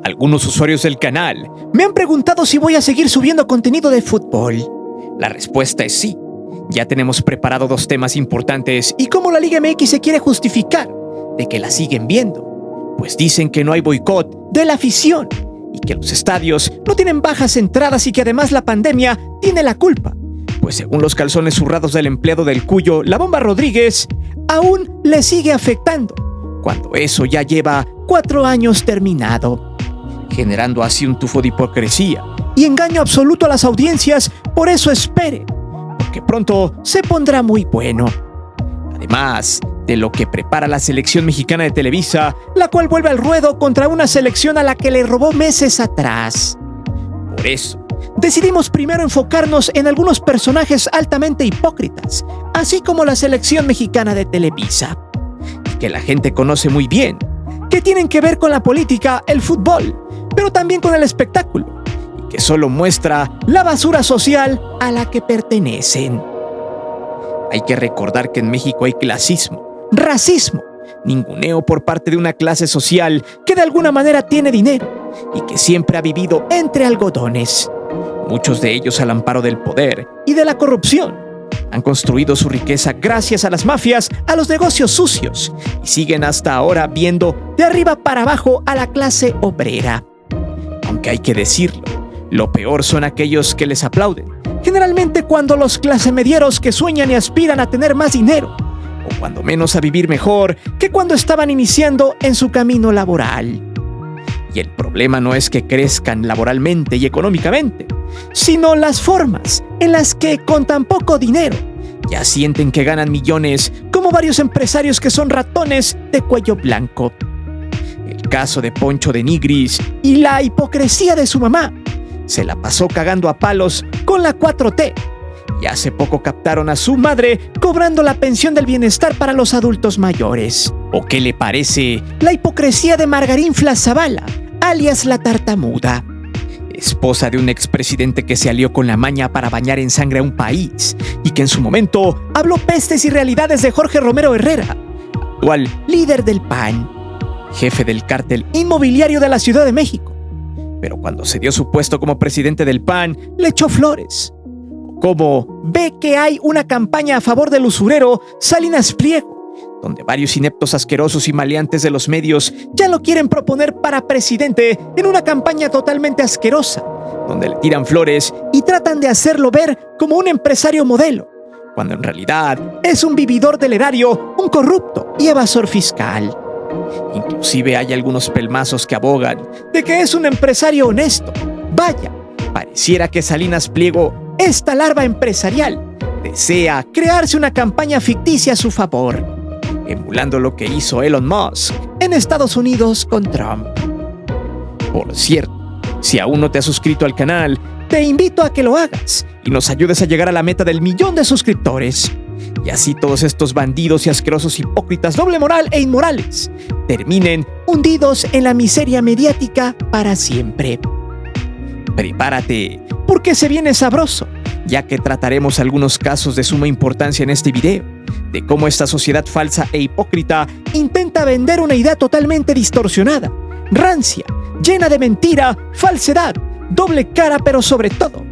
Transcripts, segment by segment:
Algunos usuarios del canal me han preguntado si voy a seguir subiendo contenido de fútbol. La respuesta es sí. Ya tenemos preparado 2 temas importantes y cómo la Liga MX se quiere justificar de que la siguen viendo, pues dicen que no hay boicot de la afición y que los estadios no tienen bajas entradas y que además la pandemia tiene la culpa, pues según los calzones zurrados del empleado del Cuyo, La Bomba Rodríguez, aún le sigue afectando, cuando eso ya lleva 4 años terminado, generando así un tufo de hipocresía y engaño absoluto a las audiencias. Por eso espere, porque pronto se pondrá muy bueno. Además de lo que prepara la selección mexicana de Televisa, la cual vuelve al ruedo contra una selección a la que le robó meses atrás. Por eso, decidimos primero enfocarnos en algunos personajes altamente hipócritas, así como la selección mexicana de Televisa, que la gente conoce muy bien, que tienen que ver con la política, el fútbol, pero también con el espectáculo, y que solo muestra la basura social a la que pertenecen. Hay que recordar que en México hay clasismo, racismo, ninguneo por parte de una clase social que de alguna manera tiene dinero y que siempre ha vivido entre algodones. Muchos de ellos al amparo del poder y de la corrupción. Han construido su riqueza gracias a las mafias, a los negocios sucios, y siguen hasta ahora viendo de arriba para abajo a la clase obrera. Aunque hay que decirlo, lo peor son aquellos que les aplauden, generalmente cuando los clasemedieros que sueñan y aspiran a tener más dinero, o cuando menos a vivir mejor que cuando estaban iniciando en su camino laboral. Y el problema no es que crezcan laboralmente y económicamente, sino las formas en las que con tan poco dinero ya sienten que ganan millones, como varios empresarios que son ratones de cuello blanco. El caso de Poncho de Nigris y la hipocresía de su mamá. Se la pasó cagando a palos con la 4T. Y hace poco captaron a su madre cobrando la pensión del bienestar para los adultos mayores. ¿O qué le parece la hipocresía de Margarinfla Zavala, alias la tartamuda? Esposa de un expresidente que se alió con la maña para bañar en sangre a un país y que en su momento habló pestes y realidades de Jorge Romero Herrera, actual líder del PAN, jefe del cártel inmobiliario de la Ciudad de México. Pero cuando se dio su puesto como presidente del PAN, le echó flores. Como ve que hay una campaña a favor del usurero Salinas Pliego, donde varios ineptos asquerosos y maleantes de los medios ya lo quieren proponer para presidente en una campaña totalmente asquerosa, donde le tiran flores y tratan de hacerlo ver como un empresario modelo, cuando en realidad es un vividor del erario, un corrupto y evasor fiscal. Inclusive hay algunos pelmazos que abogan de que es un empresario honesto. Vaya, pareciera que Salinas Pliego, esta larva empresarial, desea crearse una campaña ficticia a su favor, emulando lo que hizo Elon Musk en Estados Unidos con Trump. Por cierto, si aún no te has suscrito al canal, te invito a que lo hagas y nos ayudes a llegar a la meta del 1,000,000 de suscriptores. Y así todos estos bandidos y asquerosos hipócritas, doble moral e inmorales, terminen hundidos en la miseria mediática para siempre. Prepárate, porque se viene sabroso, ya que trataremos algunos casos de suma importancia en este video, de cómo esta sociedad falsa e hipócrita intenta vender una idea totalmente distorsionada, rancia, llena de mentira, falsedad, doble cara, pero sobre todo,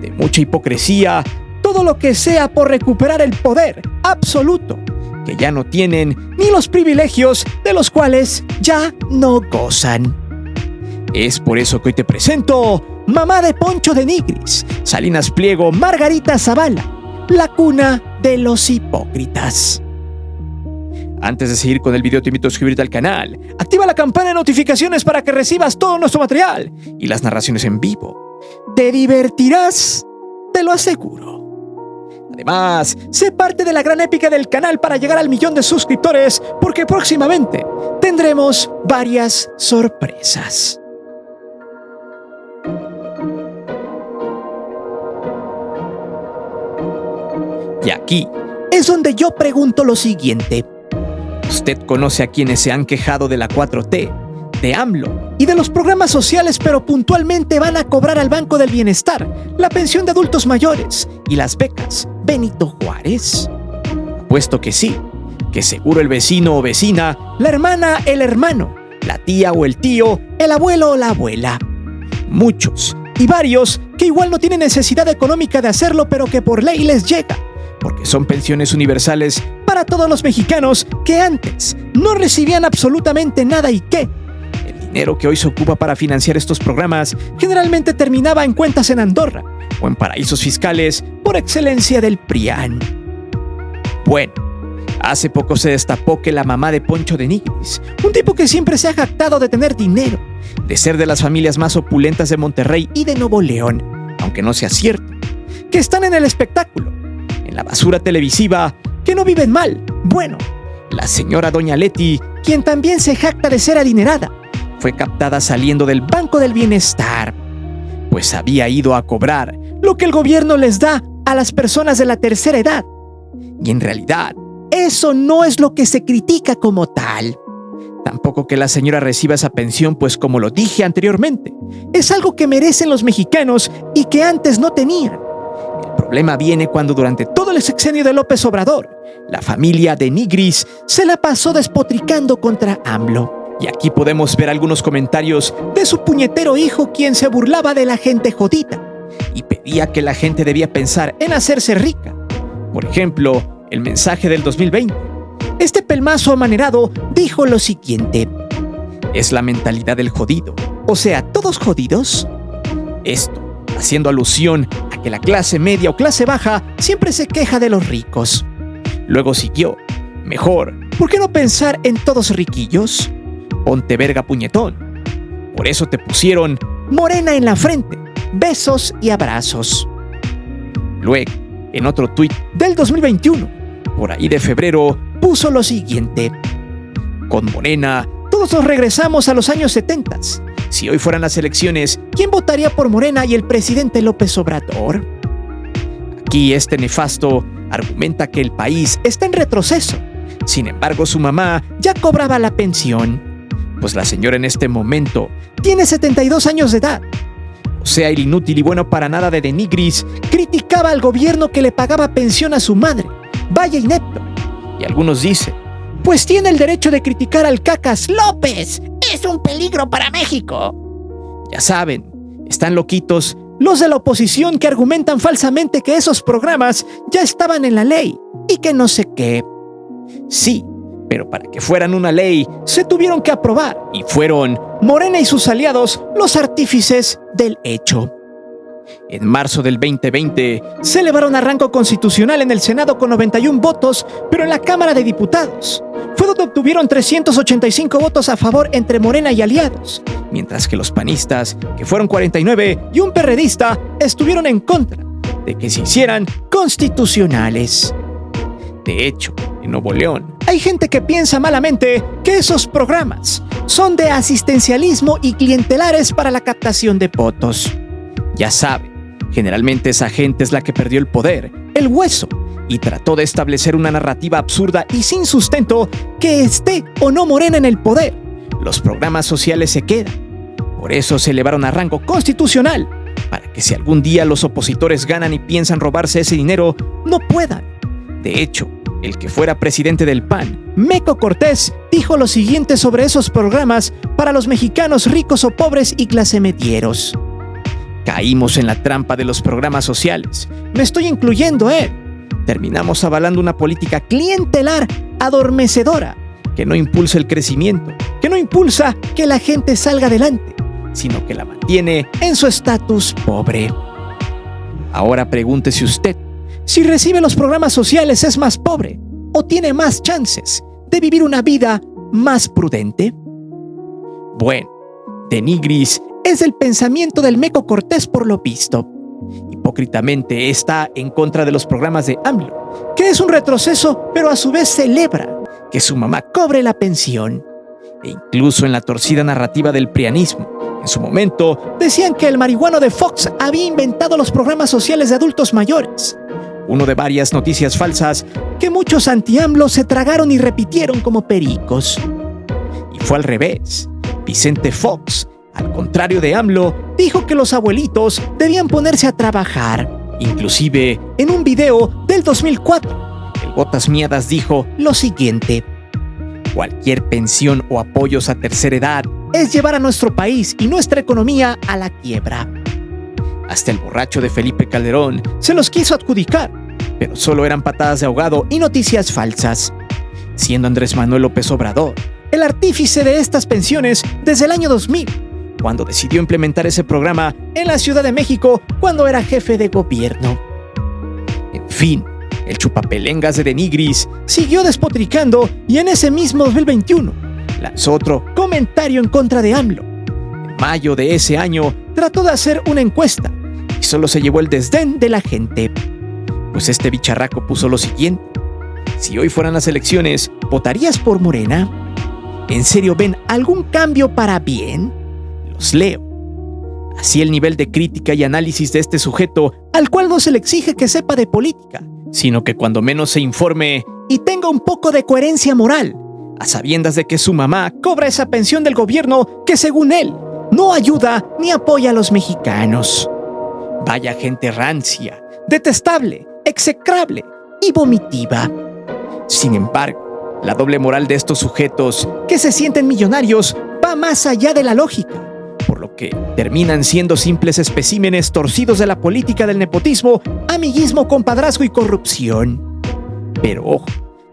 de mucha hipocresía, todo lo que sea por recuperar el poder absoluto, que ya no tienen ni los privilegios de los cuales ya no gozan. Es por eso que hoy te presento mamá de Poncho de Nigris, Salinas Pliego, Margarita Zavala, la cuna de los hipócritas. Antes de seguir con el video te invito a suscribirte al canal, activa la campana de notificaciones para que recibas todo nuestro material y las narraciones en vivo. Te divertirás, te lo aseguro. Además, sé parte de la gran épica del canal para llegar al 1,000,000 de suscriptores, porque próximamente tendremos varias sorpresas. Y aquí es donde yo pregunto lo siguiente. ¿Usted conoce a quienes se han quejado de la 4T, de AMLO y de los programas sociales, pero puntualmente van a cobrar al Banco del Bienestar, la pensión de adultos mayores y las becas Benito Juárez? Apuesto que sí, que seguro el vecino o vecina, la hermana, el hermano, la tía o el tío, el abuelo o la abuela. Muchos, y varios, que igual no tienen necesidad económica de hacerlo, pero que por ley les llega, porque son pensiones universales para todos los mexicanos que antes no recibían absolutamente nada y que el dinero que hoy se ocupa para financiar estos programas generalmente terminaba en cuentas en Andorra o en paraísos fiscales por excelencia del PRIAN. Bueno, hace poco se destapó que la mamá de Poncho de Nigris, un tipo que siempre se ha jactado de tener dinero, de ser de las familias más opulentas de Monterrey y de Nuevo León, aunque no sea cierto, que están en el espectáculo, en la basura televisiva, que no viven mal. Bueno, la señora Doña Leti, quien también se jacta de ser adinerada, fue captada saliendo del Banco del Bienestar, pues había ido a cobrar lo que el gobierno les da a las personas de la tercera edad. Y en realidad, eso no es lo que se critica como tal. Tampoco que la señora reciba esa pensión, pues como lo dije anteriormente, es algo que merecen los mexicanos y que antes no tenían. El problema viene cuando durante todo el sexenio de López Obrador, la familia de Nigris se la pasó despotricando contra AMLO. Y aquí podemos ver algunos comentarios de su puñetero hijo, quien se burlaba de la gente jodida y pedía que la gente debía pensar en hacerse rica. Por ejemplo, el mensaje del 2020. Este pelmazo amanerado dijo lo siguiente: es la mentalidad del jodido, o sea, ¿todos jodidos? Esto haciendo alusión a que la clase media o clase baja siempre se queja de los ricos. Luego siguió: mejor, ¿por qué no pensar en todos riquillos? Ponte verga, puñetón. Por eso te pusieron morena en la frente, besos y abrazos. Luego, en otro tuit del 2021, por ahí de febrero, puso lo siguiente: con Morena, todos nos regresamos a los años 70. Si hoy fueran las elecciones, ¿quién votaría por Morena y el presidente López Obrador? Aquí este nefasto argumenta que el país está en retroceso. Sin embargo, su mamá ya cobraba la pensión, pues la señora en este momento tiene 72 años de edad. O sea, el inútil y bueno para nada de Nigris criticaba al gobierno que le pagaba pensión a su madre. Vaya inepto. Y algunos dicen: pues tiene el derecho de criticar al Cacas López. Es un peligro para México. Ya saben, están loquitos los de la oposición que argumentan falsamente que esos programas ya estaban en la ley y que no sé qué. Sí, pero para que fueran una ley se tuvieron que aprobar y fueron Morena y sus aliados los artífices del hecho. En marzo del 2020 se elevaron a rango constitucional en el Senado con 91 votos, pero en la Cámara de Diputados fue donde obtuvieron 385 votos a favor entre Morena y aliados, mientras que los panistas, que fueron 49, y un perredista estuvieron en contra de que se hicieran constitucionales. De hecho, en Nuevo León hay gente que piensa malamente que esos programas son de asistencialismo y clientelares para la captación de votos. Ya saben, generalmente esa gente es la que perdió el poder, el hueso, y trató de establecer una narrativa absurda y sin sustento que esté o no Morena en el poder. Los programas sociales se quedan. Por eso se elevaron a rango constitucional, para que si algún día los opositores ganan y piensan robarse ese dinero, no puedan. De hecho, el que fuera presidente del PAN, Meco Cortés, dijo lo siguiente sobre esos programas para los mexicanos ricos o pobres y clase medieros: caímos en la trampa de los programas sociales. Me estoy incluyendo, Terminamos avalando una política clientelar adormecedora que no impulsa el crecimiento, que no impulsa que la gente salga adelante, sino que la mantiene en su estatus pobre. Ahora pregúntese usted, si recibe los programas sociales, ¿es más pobre o tiene más chances de vivir una vida más prudente? Bueno, de Nigris es el pensamiento del Meco Cortés por lo visto. Hipócritamente está en contra de los programas de AMLO, que es un retroceso, pero a su vez celebra que su mamá cobre la pensión. E incluso en la torcida narrativa del prianismo, en su momento decían que el marihuano de Fox había inventado los programas sociales de adultos mayores. Uno de varias noticias falsas que muchos anti-AMLO se tragaron y repitieron como pericos. Y fue al revés. Vicente Fox, al contrario de AMLO, dijo que los abuelitos debían ponerse a trabajar. Inclusive, en un video del 2004, el Botas Miadas dijo lo siguiente: Cualquier pensión o apoyos a tercera edad es llevar a nuestro país y nuestra economía a la quiebra. Hasta el borracho de Felipe Calderón se los quiso adjudicar, pero solo eran patadas de ahogado y noticias falsas, siendo Andrés Manuel López Obrador el artífice de estas pensiones desde el año 2000, cuando decidió implementar ese programa en la Ciudad de México cuando era jefe de gobierno. En fin, el chupapelengas de Denigris siguió despotricando y en ese mismo 2021 lanzó otro comentario en contra de AMLO. En mayo de ese año trató de hacer una encuesta y solo se llevó el desdén de la gente. Pues este bicharraco puso lo siguiente: si hoy fueran las elecciones, ¿votarías por Morena? ¿En serio ven algún cambio para bien? Los leo. Así el nivel de crítica y análisis de este sujeto, al cual no se le exige que sepa de política, sino que cuando menos se informe y tenga un poco de coherencia moral, a sabiendas de que su mamá cobra esa pensión del gobierno que, según él, no ayuda ni apoya a los mexicanos. Vaya gente rancia, detestable, execrable y vomitiva. Sin embargo, la doble moral de estos sujetos que se sienten millonarios va más allá de la lógica, por lo que terminan siendo simples especímenes torcidos de la política del nepotismo, amiguismo, compadrazgo y corrupción. Pero ojo,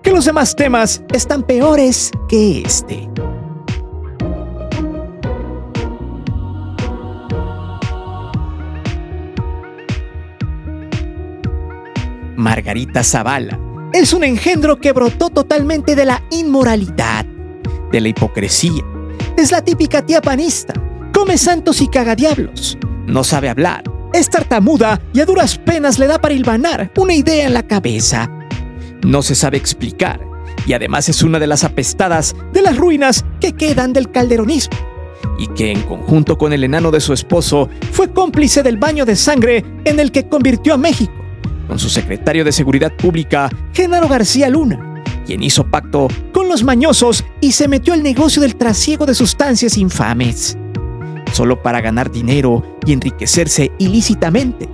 que los demás temas están peores que este. Margarita Zavala es un engendro que brotó totalmente de la inmoralidad, de la hipocresía. Es la típica tía panista, come santos y caga diablos, no sabe hablar, es tartamuda y a duras penas le da para hilvanar una idea en la cabeza. No se sabe explicar y además es una de las apestadas de las ruinas que quedan del calderonismo y que en conjunto con el enano de su esposo fue cómplice del baño de sangre en el que convirtió a México, con su secretario de Seguridad Pública, Genaro García Luna, quien hizo pacto con los mañosos y se metió al negocio del trasiego de sustancias infames, solo para ganar dinero y enriquecerse ilícitamente.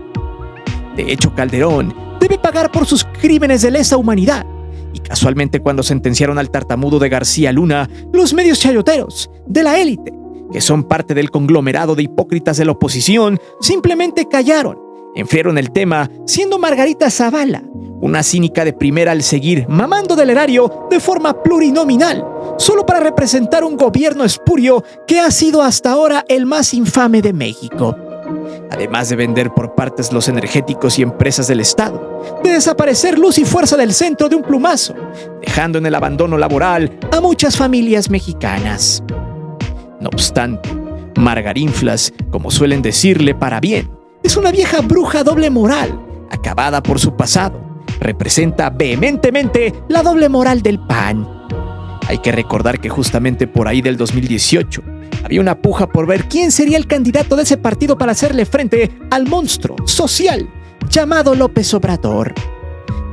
De hecho, Calderón debe pagar por sus crímenes de lesa humanidad, y casualmente cuando sentenciaron al tartamudo de García Luna, los medios chayoteros de la élite, que son parte del conglomerado de hipócritas de la oposición, simplemente callaron. Enfriaron el tema, siendo Margarita Zavala una cínica de primera al seguir mamando del erario de forma plurinominal, solo para representar un gobierno espurio que ha sido hasta ahora el más infame de México. Además de vender por partes los energéticos y empresas del Estado, de desaparecer luz y fuerza del centro de un plumazo, dejando en el abandono laboral a muchas familias mexicanas. No obstante, Margarinflas, como suelen decirle para bien, es una vieja bruja doble moral, acabada por su pasado. Representa vehementemente la doble moral del PAN. Hay que recordar que justamente por ahí del 2018 había una puja por ver quién sería el candidato de ese partido para hacerle frente al monstruo social llamado López Obrador.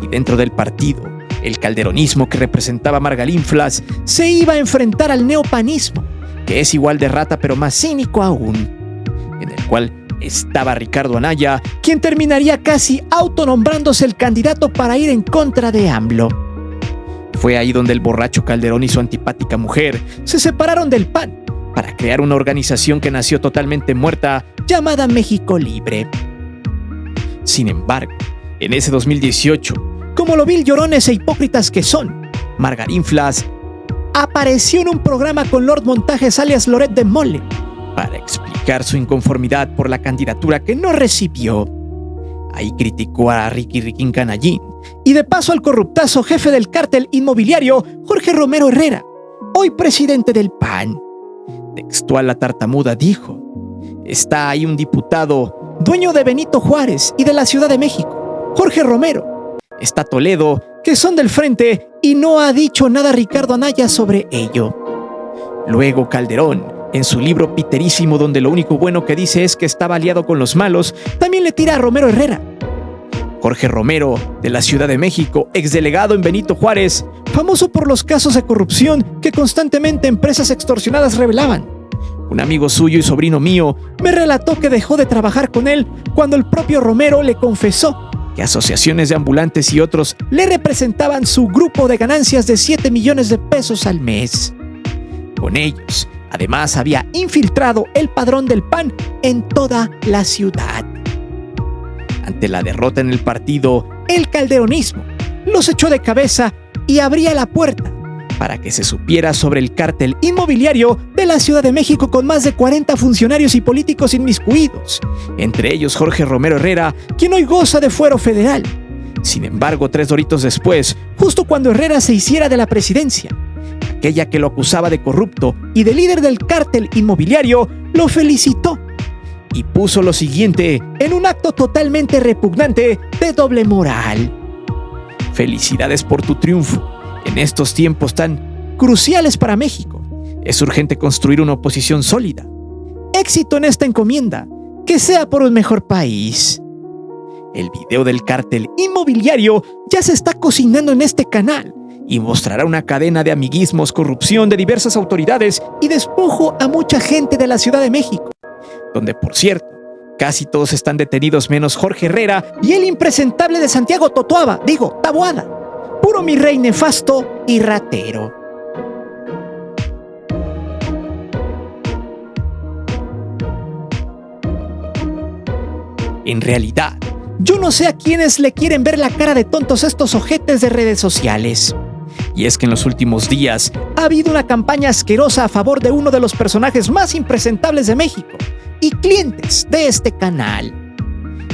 Y dentro del partido, el calderonismo que representaba Margarinflas se iba a enfrentar al neopanismo, que es igual de rata pero más cínico aún, en el cual estaba Ricardo Anaya, quien terminaría casi autonombrándose el candidato para ir en contra de AMLO. Fue ahí donde el borracho Calderón y su antipática mujer se separaron del PAN para crear una organización que nació totalmente muerta llamada México Libre. Sin embargo, en ese 2018, como lo vil llorones e hipócritas que son, Margarinflas apareció en un programa con Lord Montajes alias Loret de Molle para explicar su inconformidad por la candidatura que no recibió. Ahí criticó a Ricky Riquín Canallín y de paso al corruptazo jefe del cártel inmobiliario Jorge Romero Herrera, hoy presidente del PAN. Textual, la tartamuda dijo: está ahí un diputado, dueño de Benito Juárez y de la Ciudad de México, Jorge Romero. Está Toledo, que son del frente, y no ha dicho nada Ricardo Anaya sobre ello. Luego Calderón, en su libro piterísimo donde lo único bueno que dice es que estaba aliado con los malos, también le tira a Romero Herrera. Jorge Romero, de la Ciudad de México, exdelegado en Benito Juárez, famoso por los casos de corrupción que constantemente empresas extorsionadas revelaban. Un amigo suyo y sobrino mío me relató que dejó de trabajar con él cuando el propio Romero le confesó que asociaciones de ambulantes y otros le representaban su grupo de ganancias de 7 millones de pesos al mes. Con ellos, además, había infiltrado el padrón del PAN en toda la ciudad. Ante la derrota en el partido, el calderonismo los echó de cabeza y abría la puerta para que se supiera sobre el cártel inmobiliario de la Ciudad de México con más de 40 funcionarios y políticos inmiscuidos, entre ellos Jorge Romero Herrera, quien hoy goza de fuero federal. Sin embargo, 3 doritos después, justo cuando Herrera se hiciera de la presidencia, aquella que lo acusaba de corrupto y de líder del cártel inmobiliario, lo felicitó y puso lo siguiente en un acto totalmente repugnante de doble moral: felicidades por tu triunfo. En estos tiempos tan cruciales para México, es urgente construir una oposición sólida. Éxito en esta encomienda, que sea por un mejor país. El video del cártel inmobiliario ya se está cocinando en este canal y mostrará una cadena de amiguismos, corrupción de diversas autoridades y despojo a mucha gente de la Ciudad de México, donde, por cierto, casi todos están detenidos menos Jorge Herrera y el impresentable de Santiago Taboada. Puro mi rey nefasto y ratero. En realidad, yo no sé a quiénes le quieren ver la cara de tontos estos ojetes de redes sociales. Y es que en los últimos días ha habido una campaña asquerosa a favor de uno de los personajes más impresentables de México y clientes de este canal.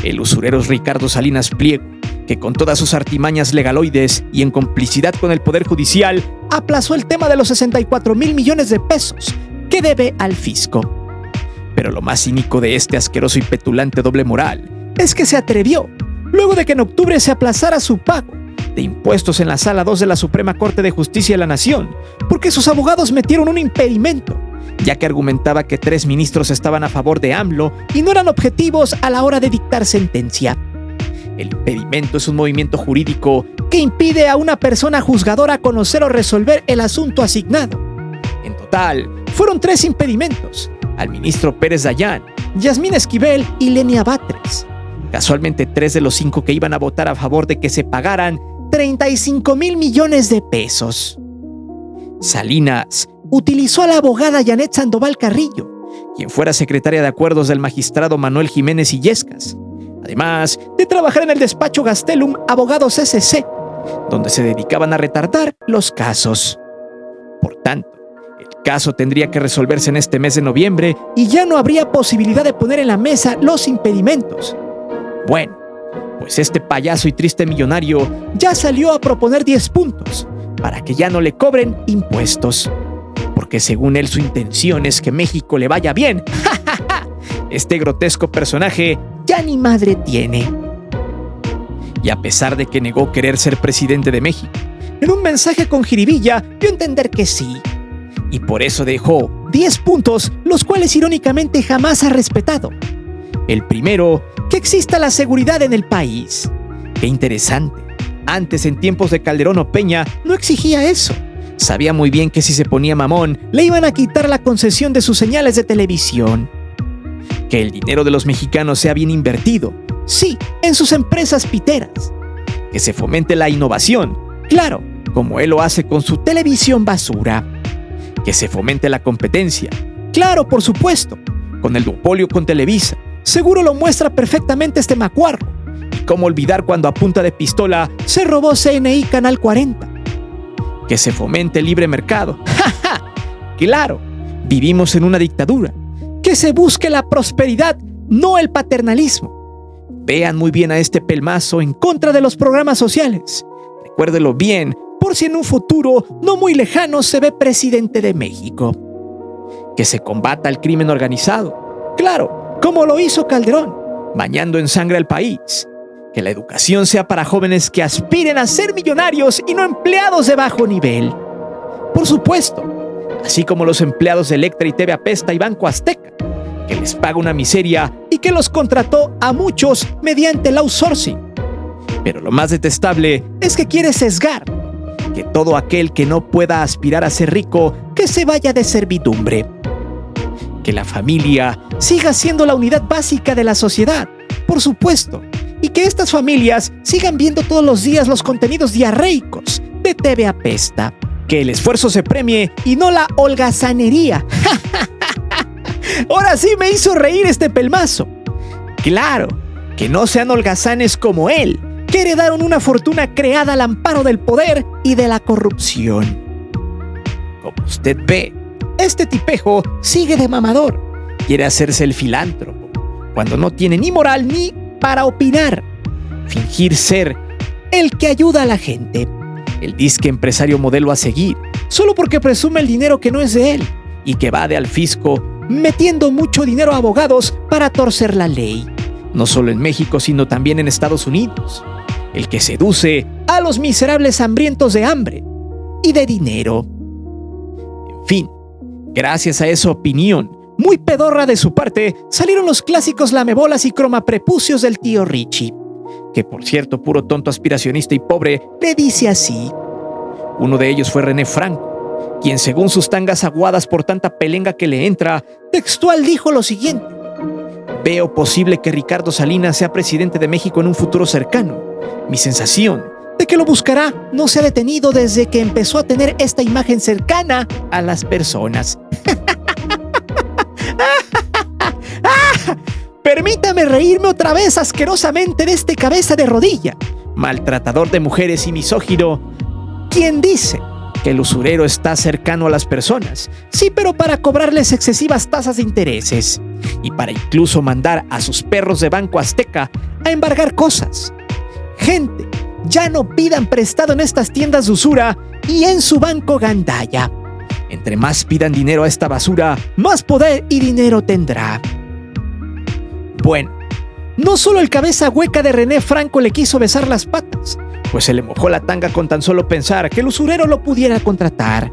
El usurero Ricardo Salinas Pliego, que con todas sus artimañas legaloides y en complicidad con el Poder Judicial, aplazó el tema de los 64,000 millones de pesos que debe al fisco. Pero lo más cínico de este asqueroso y petulante doble moral es que se atrevió, luego de que en octubre se aplazara su pago de impuestos en la Sala 2 de la Suprema Corte de Justicia de la Nación, porque sus abogados metieron un impedimento, ya que argumentaba que 3 ministros estaban a favor de AMLO y no eran objetivos a la hora de dictar sentencia. El impedimento es un movimiento jurídico que impide a una persona juzgadora conocer o resolver el asunto asignado. En total, fueron 3 impedimentos: al ministro Pérez Dayán, Yasmín Esquivel y Lenia Batres. Casualmente 3 de los 5 que iban a votar a favor de que se pagaran 35,000 millones de pesos. Salinas utilizó a la abogada Janet Sandoval Carrillo, quien fuera secretaria de acuerdos del magistrado Manuel Jiménez Illescas, además de trabajar en el despacho Gastelum Abogados SC, donde se dedicaban a retardar los casos. Por tanto, el caso tendría que resolverse en este mes de noviembre y ya no habría posibilidad de poner en la mesa los impedimentos. Bueno, pues este payaso y triste millonario ya salió a proponer 10 puntos para que ya no le cobren impuestos, porque según él su intención es que México le vaya bien. Este grotesco personaje ya ni madre tiene. Y a pesar de que negó querer ser presidente de México, en un mensaje con jiribilla dio a entender que sí. Y por eso dejó 10 puntos, los cuales irónicamente jamás ha respetado. El primero, que exista la seguridad en el país. Qué interesante. Antes, en tiempos de Calderón o Peña, no exigía eso. Sabía muy bien que si se ponía mamón, le iban a quitar la concesión de sus señales de televisión. Que el dinero de los mexicanos sea bien invertido, sí, en sus empresas piteras. Que se fomente la innovación, claro, como él lo hace con su televisión basura. Que se fomente la competencia, claro, por supuesto, con el duopolio con Televisa. Seguro lo muestra perfectamente este macuarro. Y cómo olvidar cuando a punta de pistola se robó CNI Canal 40. Que se fomente el libre mercado. ¡Ja, ja! Claro, vivimos en una dictadura. Que se busque la prosperidad, no el paternalismo. Vean muy bien a este pelmazo en contra de los programas sociales. Recuérdelo bien, por si en un futuro no muy lejano se ve presidente de México. Que se combata el crimen organizado. Claro, como lo hizo Calderón, bañando en sangre al país. Que la educación sea para jóvenes que aspiren a ser millonarios y no empleados de bajo nivel. Por supuesto, así como los empleados de Electra y TV Apesta y Banco Azteca, que les paga una miseria y que los contrató a muchos mediante el outsourcing. Pero lo más detestable es que quiere sesgar que todo aquel que no pueda aspirar a ser rico, que se vaya de servidumbre. Que la familia siga siendo la unidad básica de la sociedad, por supuesto, y que estas familias sigan viendo todos los días los contenidos diarreicos de TV Apesta. Que el esfuerzo se premie y no la holgazanería. Ahora sí me hizo reír este pelmazo. Claro, que no sean holgazanes como él, que heredaron una fortuna creada al amparo del poder y de la corrupción. Como usted ve, este tipejo sigue de mamador. Quiere hacerse el filántropo, cuando no tiene ni moral ni para opinar. Fingir ser el que ayuda a la gente. El disque empresario modelo a seguir, solo porque presume el dinero que no es de él y que va de al fisco metiendo mucho dinero a abogados para torcer la ley. No solo en México, sino también en Estados Unidos. El que seduce a los miserables hambrientos de hambre y de dinero. En fin, gracias a esa opinión muy pedorra de su parte, salieron los clásicos lamebolas y cromaprepucios del tío Richie, que por cierto, puro tonto aspiracionista y pobre, le dice así. Uno de ellos fue René Franco, quien según sus tangas aguadas por tanta pelenga que le entra, textual dijo lo siguiente: veo posible que Ricardo Salinas sea presidente de México en un futuro cercano. Mi sensación de que lo buscará no se ha detenido desde que empezó a tener esta imagen cercana a las personas. Permítame reírme otra vez asquerosamente de este cabeza de rodilla, maltratador de mujeres y misógino, quien dice que el usurero está cercano a las personas, sí, pero para cobrarles excesivas tasas de intereses y para incluso mandar a sus perros de Banco Azteca a embargar cosas. Gente, ya no pidan prestado en estas tiendas de usura y en su banco gandaya. Entre más pidan dinero a esta basura, más poder y dinero tendrá. Bueno, no solo el cabeza hueca de René Franco le quiso besar las patas, pues se le mojó la tanga con tan solo pensar que el usurero lo pudiera contratar.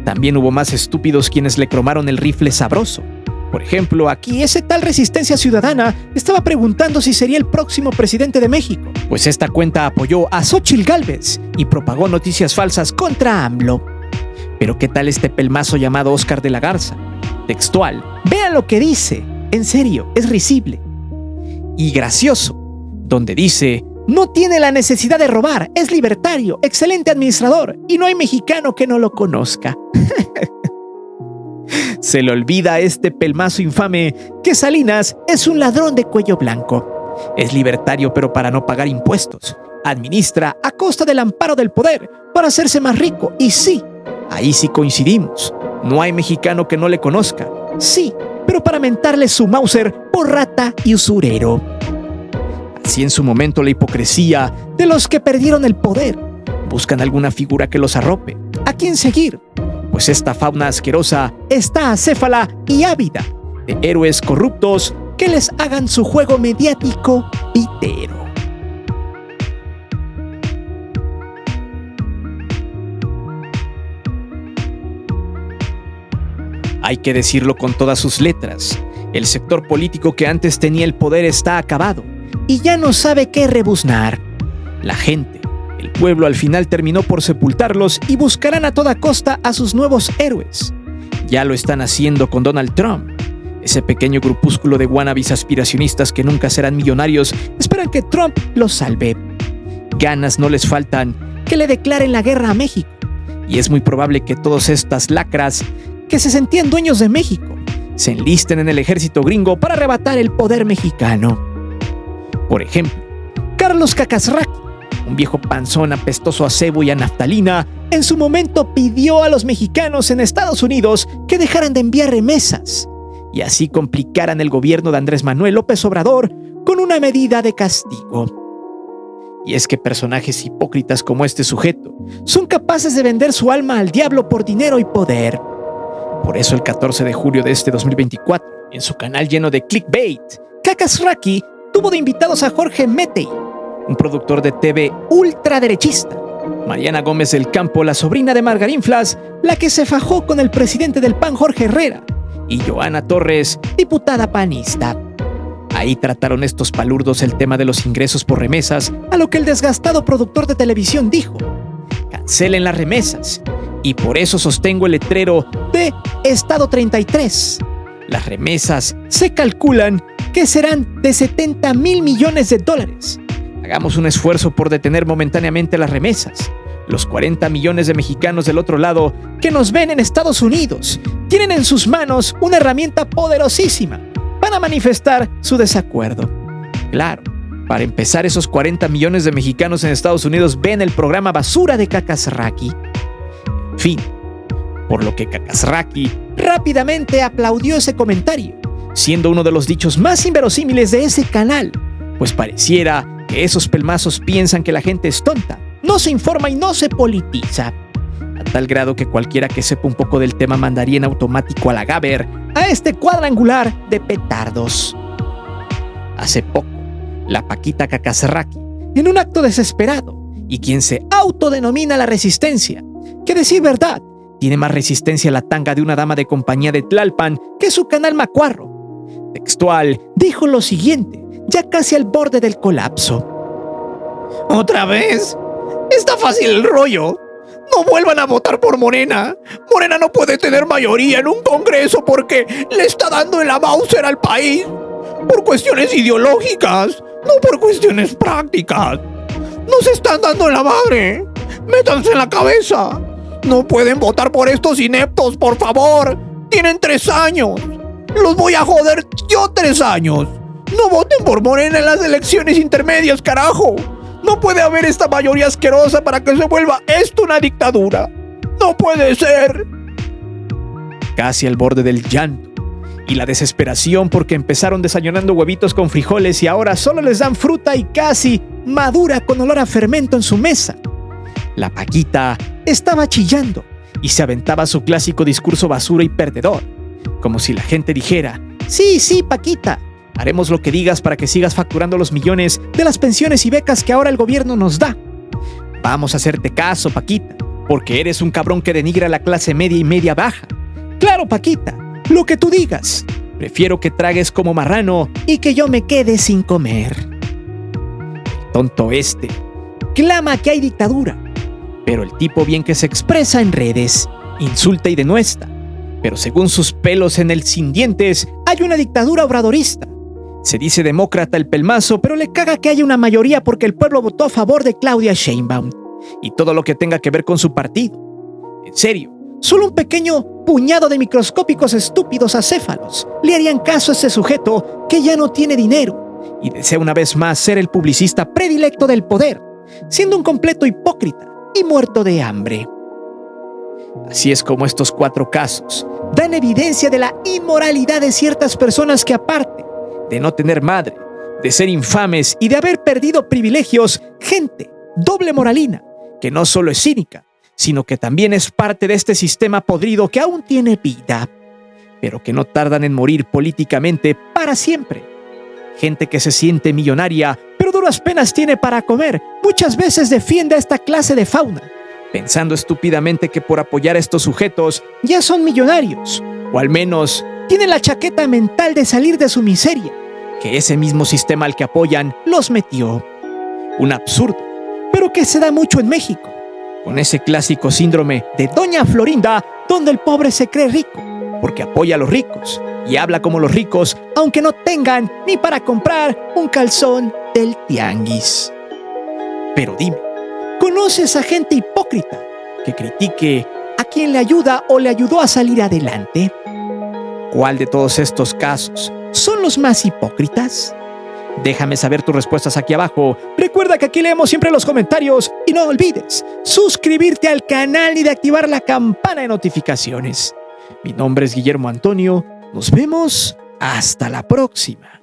También hubo más estúpidos quienes le cromaron el rifle sabroso. Por ejemplo, aquí ese tal Resistencia Ciudadana estaba preguntando si sería el próximo presidente de México, pues esta cuenta apoyó a Xóchitl Gálvez y propagó noticias falsas contra AMLO. Pero ¿qué tal este pelmazo llamado Óscar de la Garza? Textual, vean lo que dice. En serio, es risible y gracioso, donde dice: no tiene la necesidad de robar, es libertario, excelente administrador y no hay mexicano que no lo conozca. Se le olvida a este pelmazo infame que Salinas es un ladrón de cuello blanco. Es libertario pero para no pagar impuestos. Administra a costa del amparo del poder para hacerse más rico. Y sí, ahí sí coincidimos. No hay mexicano que no le conozca. Sí, pero para mentarle su Mauser por rata y usurero. Así en su momento la hipocresía de los que perdieron el poder. Buscan alguna figura que los arrope. ¿A quién seguir? Pues esta fauna asquerosa está acéfala y ávida de héroes corruptos que les hagan su juego mediático pitero. Hay que decirlo con todas sus letras. El sector político que antes tenía el poder está acabado y ya no sabe qué rebuznar. La gente, el pueblo al final terminó por sepultarlos y buscarán a toda costa a sus nuevos héroes. Ya lo están haciendo con Donald Trump. Ese pequeño grupúsculo de wannabes aspiracionistas que nunca serán millonarios esperan que Trump los salve. Ganas no les faltan que le declaren la guerra a México. Y es muy probable que todas estas lacras que se sentían dueños de México se enlisten en el ejército gringo para arrebatar el poder mexicano. Por ejemplo, Carlos Cacasraqui, un viejo panzón apestoso a cebo y a naftalina, en su momento pidió a los mexicanos en Estados Unidos que dejaran de enviar remesas y así complicaran el gobierno de Andrés Manuel López Obrador con una medida de castigo. Y es que personajes hipócritas como este sujeto son capaces de vender su alma al diablo por dinero y poder. Por eso el 14 de julio de este 2024, en su canal lleno de clickbait, Cacasraqui tuvo de invitados a Jorge Metey, un productor de TV ultraderechista, Mariana Gómez del Campo, la sobrina de Margarinflas, la que se fajó con el presidente del PAN Jorge Herrera, y Joana Torres, diputada panista. Ahí trataron estos palurdos el tema de los ingresos por remesas, a lo que el desgastado productor de televisión dijo: cancelen las remesas. Y por eso sostengo el letrero de Estado 33. Las remesas se calculan que serán de $70,000 millones, Hagamos un esfuerzo por detener momentáneamente las remesas. Los 40 millones de mexicanos del otro lado que nos ven en Estados Unidos tienen en sus manos una herramienta poderosísima para manifestar su desacuerdo. Claro, para empezar, esos 40 millones de mexicanos en Estados Unidos ven el programa basura de Kakazraki. En fin, por lo que Kakazraki rápidamente aplaudió ese comentario, siendo uno de los dichos más inverosímiles de ese canal, pues pareciera que esos pelmazos piensan que la gente es tonta, no se informa y no se politiza, a tal grado que cualquiera que sepa un poco del tema mandaría en automático a la Gaber a este cuadrangular de petardos. Hace poco, la Paquita Kakazraki, en un acto desesperado, y quien se autodenomina la Resistencia, que decir verdad, tiene más resistencia la tanga de una dama de compañía de Tlalpan que su canal macuarro. Textual, dijo lo siguiente, ya casi al borde del colapso. ¿Otra vez? Está fácil el rollo. No vuelvan a votar por Morena. Morena no puede tener mayoría en un congreso porque le está dando en la Mauser al país. Por cuestiones ideológicas, no por cuestiones prácticas. Nos están dando en la madre. Métanse en la cabeza. No pueden votar por estos ineptos, por favor. Tienen 3 años. Los voy a joder yo 3 años. No voten por Morena en las elecciones intermedias, carajo. No puede haber esta mayoría asquerosa para que se vuelva esto una dictadura. No puede ser. Casi al borde del llanto y la desesperación porque empezaron desayunando huevitos con frijoles y ahora solo les dan fruta y casi madura con olor a fermento en su mesa. La Paquita estaba chillando y se aventaba su clásico discurso basura y perdedor, como si la gente dijera: sí, Paquita, haremos lo que digas para que sigas facturando los millones de las pensiones y becas que ahora el gobierno nos da. Vamos a hacerte caso, Paquita, porque eres un cabrón que denigra a la clase media y media baja. Claro, Paquita, lo que tú digas. Prefiero que tragues como marrano y que yo me quede sin comer. El tonto este clama que hay dictadura, pero el tipo bien que se expresa en redes insulta y denuestra. Pero según sus pelos en el sin dientes, hay una dictadura obradorista. Se dice demócrata el pelmazo, pero le caga que haya una mayoría porque el pueblo votó a favor de Claudia Sheinbaum y todo lo que tenga que ver con su partido. En serio, solo un pequeño puñado de microscópicos estúpidos acéfalos le harían caso a ese sujeto que ya no tiene dinero y desea una vez más ser el publicista predilecto del poder, siendo un completo hipócrita y muerto de hambre. Así es como estos 4 casos dan evidencia de la inmoralidad de ciertas personas que, aparte de no tener madre, de ser infames y de haber perdido privilegios, gente doble moralina, que no solo es cínica, sino que también es parte de este sistema podrido que aún tiene vida, pero que no tardan en morir políticamente para siempre. Gente que se siente millonaria, pero duras penas tiene para comer, muchas veces defiende a esta clase de fauna, pensando estúpidamente que por apoyar a estos sujetos ya son millonarios, o al menos tienen la chaqueta mental de salir de su miseria, que ese mismo sistema al que apoyan los metió. Un absurdo, pero que se da mucho en México, con ese clásico síndrome de Doña Florinda, donde el pobre se cree rico, porque apoya a los ricos y habla como los ricos, aunque no tengan ni para comprar un calzón del tianguis. Pero dime, ¿conoces a gente hipócrita que critique a quien le ayuda o le ayudó a salir adelante? ¿Cuál de todos estos casos son los más hipócritas? Déjame saber tus respuestas aquí abajo. Recuerda que aquí leemos siempre los comentarios y no olvides suscribirte al canal y de activar la campana de notificaciones. Mi nombre es Guillermo Antonio. Nos vemos hasta la próxima.